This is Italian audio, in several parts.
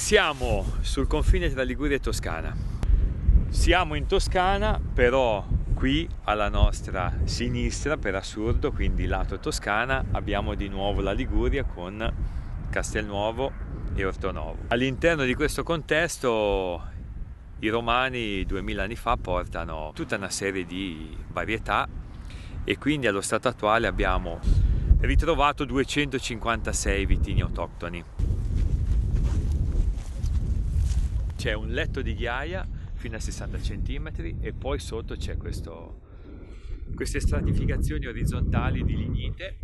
Siamo sul confine tra Liguria e Toscana. Siamo in Toscana, però qui alla nostra sinistra, per assurdo, quindi lato Toscana, abbiamo di nuovo la Liguria con Castelnuovo e Ortonovo. All'interno di questo contesto i romani 2000 anni fa portano tutta una serie di varietà e quindi allo stato attuale abbiamo ritrovato 256 vitini autoctoni. C'è un letto di ghiaia fino a 60 cm e poi sotto c'è queste stratificazioni orizzontali di lignite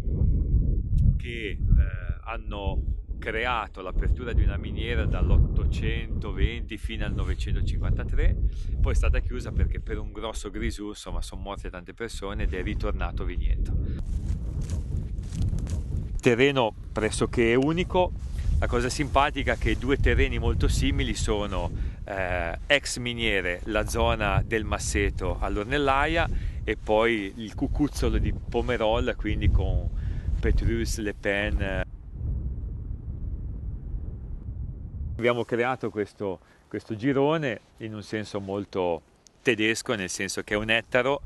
che hanno creato l'apertura di una miniera dall'820 fino al 953, poi è stata chiusa perché per un grosso grisù, insomma, sono morte tante persone ed è ritornato vigneto. Terreno pressoché unico. La cosa simpatica è che due terreni molto simili sono ex miniere, la zona del Masseto all'Ornellaia e poi il cucuzzolo di Pomerol, quindi con Petrus, Le Pen. Abbiamo creato questo girone in un senso molto tedesco, nel senso che è un ettaro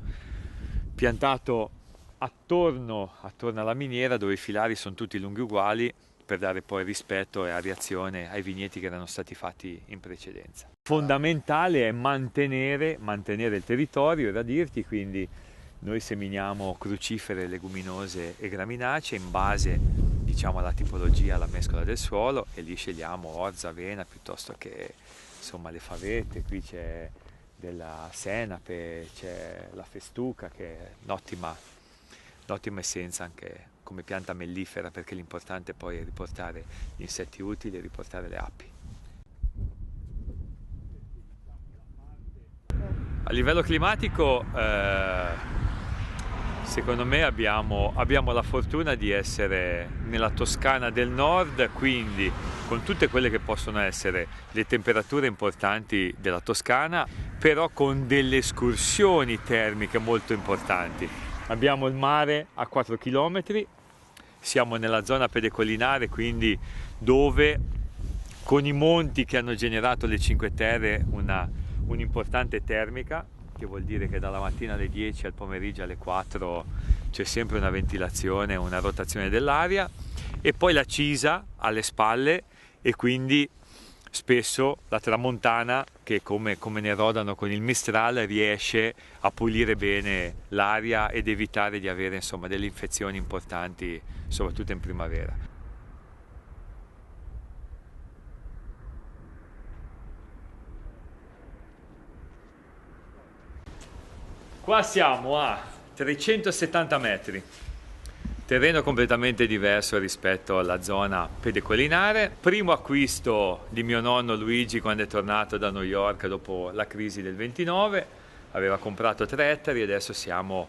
piantato attorno alla miniera dove i filari sono tutti lunghi uguali, per dare poi rispetto e areazione ai vigneti che erano stati fatti in precedenza. Fondamentale è mantenere il territorio, era dirti, quindi noi seminiamo crucifere, leguminose e graminacee in base, diciamo, alla tipologia, alla mescola del suolo, e lì scegliamo orza, avena piuttosto che, insomma, le favette. Qui c'è della senape, c'è la festuca che è un'ottima essenza anche come pianta mellifera, perché l'importante poi è riportare gli insetti utili e riportare le api. A livello climatico secondo me abbiamo la fortuna di essere nella Toscana del Nord, quindi con tutte quelle che possono essere le temperature importanti della Toscana, però con delle escursioni termiche molto importanti. Abbiamo il mare a 4 km, siamo nella zona pedecolinare, quindi dove con i monti che hanno generato le Cinque Terre un'importante termica, che vuol dire che dalla mattina alle 10 al pomeriggio alle 4 c'è sempre una ventilazione, una rotazione dell'aria, e poi la Cisa alle spalle, e quindi spesso la tramontana, che come ne rodano con il Mistral, riesce a pulire bene l'aria ed evitare di avere, insomma, delle infezioni importanti, soprattutto in primavera. Qua siamo a 370 metri. Terreno completamente diverso rispetto alla zona pedecolinare. Primo acquisto di mio nonno Luigi quando è tornato da New York dopo la crisi del 29. Aveva comprato 3 ettari, adesso siamo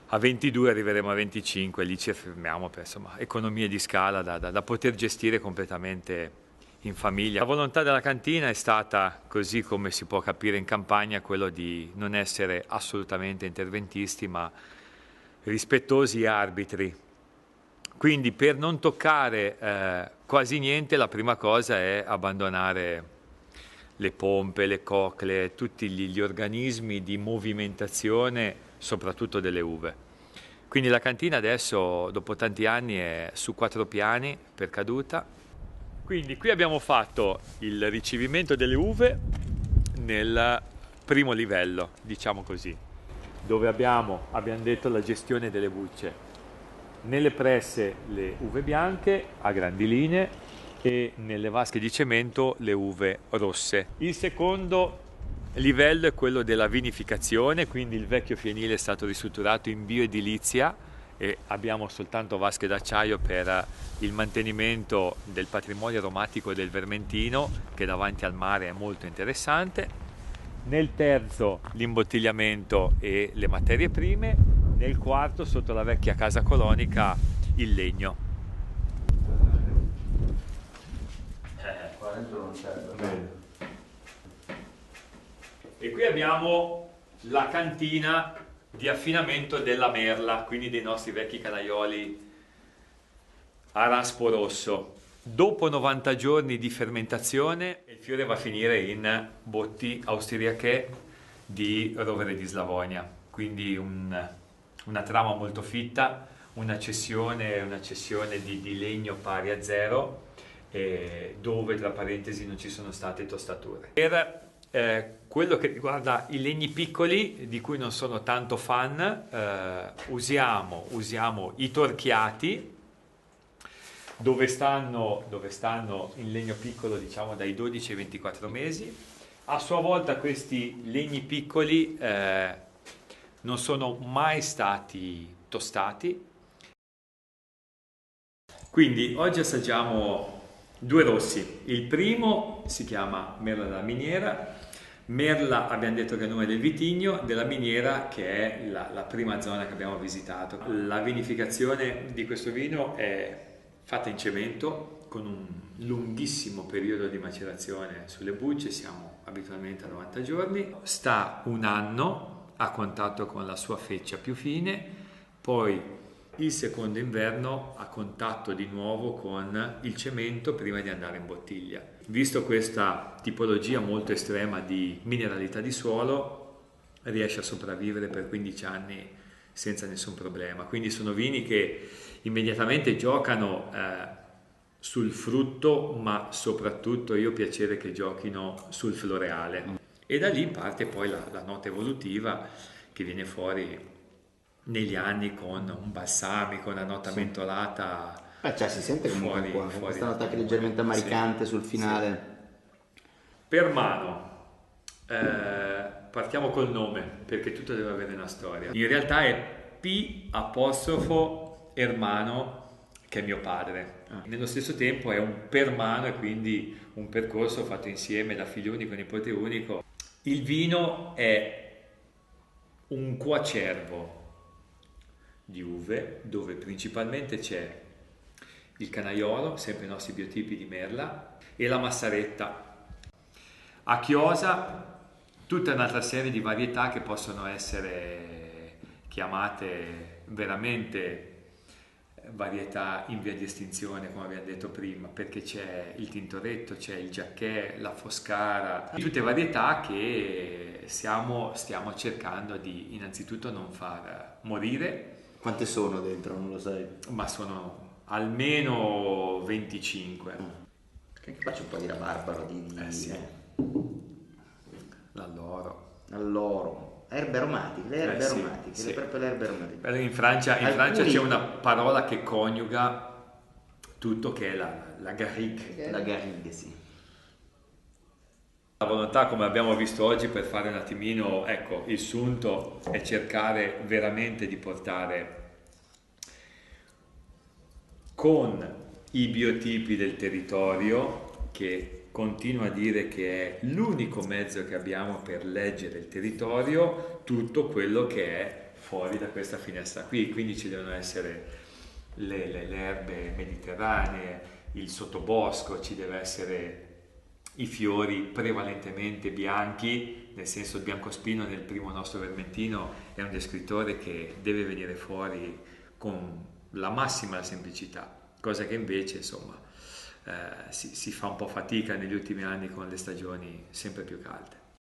a 22, arriveremo a 25, lì ci fermiamo per, insomma, economie di scala da poter gestire completamente in famiglia. La volontà della cantina è stata, così come si può capire in campagna, quello di non essere assolutamente interventisti, ma rispettosi e arbitri. Quindi per non toccare quasi niente, la prima cosa è abbandonare le pompe, le cocle, tutti gli organismi di movimentazione, soprattutto delle uve. Quindi la cantina adesso, dopo tanti anni, è su 4 piani per caduta. Quindi qui abbiamo fatto il ricevimento delle uve nel primo livello, diciamo così, dove abbiamo detto la gestione delle bucce. Nelle presse le uve bianche a grandi linee e nelle vasche di cemento le uve rosse. Il secondo livello è quello della vinificazione, quindi il vecchio fienile è stato ristrutturato in bioedilizia e abbiamo soltanto vasche d'acciaio per il mantenimento del patrimonio aromatico del Vermentino, che davanti al mare è molto interessante. Nel terzo l'imbottigliamento e le materie prime. Nel quarto, sotto la vecchia casa colonica, il legno. E qui abbiamo la cantina di affinamento della merla, quindi dei nostri vecchi canaioli a raspo rosso. Dopo 90 giorni di fermentazione il fiore va a finire in botti austriache di rovere di Slavonia, quindi una trama molto fitta, una cessione di legno pari a zero, dove tra parentesi non ci sono state tostature. Per quello che riguarda i legni piccoli, di cui non sono tanto fan, usiamo i torchiati, dove stanno in legno piccolo, diciamo dai 12 ai 24 mesi. A sua volta questi legni piccoli non sono mai stati tostati. Quindi oggi assaggiamo due rossi. Il primo si chiama Merla della Miniera. Merla, abbiamo detto che è il nome del vitigno, della Miniera, che è la prima zona che abbiamo visitato. La vinificazione di questo vino è fatta in cemento, con un lunghissimo periodo di macerazione sulle bucce, siamo abitualmente a 90 giorni. Sta un anno a contatto con la sua feccia più fine, poi il secondo inverno a contatto di nuovo con il cemento prima di andare in bottiglia. Visto questa tipologia molto estrema di mineralità di suolo, riesce a sopravvivere per 15 anni senza nessun problema. Quindi sono vini che immediatamente giocano sul frutto, ma soprattutto io ho piacere che giochino sul floreale. E da lì parte poi la nota evolutiva che viene fuori negli anni con un balsamico, una nota mentolata. Cioè si sente comunque fuori questa nota che è leggermente amaricante sul finale. Per mano, partiamo col nome, perché tutto deve avere una storia. In realtà è P' Ermano, che è mio padre. Nello stesso tempo è un permano e quindi un percorso fatto insieme da figlio unico e nipote unico. Il vino è un coacervo di uve dove principalmente c'è il canaiolo, sempre i nostri biotipi di Merla, e la massaretta. A chiosa tutta un'altra serie di varietà che possono essere chiamate veramente varietà in via di estinzione, come abbiamo detto prima, perché c'è il Tintoretto, c'è il Giacchè, la Foscara, tutte varietà che stiamo cercando di innanzitutto non far morire. Quante sono dentro, non lo sai? Ma sono almeno 25. Che faccio un po' di rabarbaro Sì. Alloro. Erbe aromatiche, le erbe aromatiche, sì. proprio le erbe aromatiche. In Francia c'è una parola che coniuga tutto, che è la garrigue. La garrigue, sì. La volontà, come abbiamo visto oggi, per fare un attimino, ecco, il sunto è cercare veramente di portare con i biotipi del territorio, che continuo a dire che è l'unico mezzo che abbiamo per leggere il territorio, tutto quello che è fuori da questa finestra qui. Quindi ci devono essere le erbe mediterranee, il sottobosco, ci deve essere i fiori prevalentemente bianchi, nel senso il biancospino nel primo nostro vermentino è un descrittore che deve venire fuori con la massima semplicità, cosa che invece insomma si fa un po' fatica negli ultimi anni con le stagioni sempre più calde.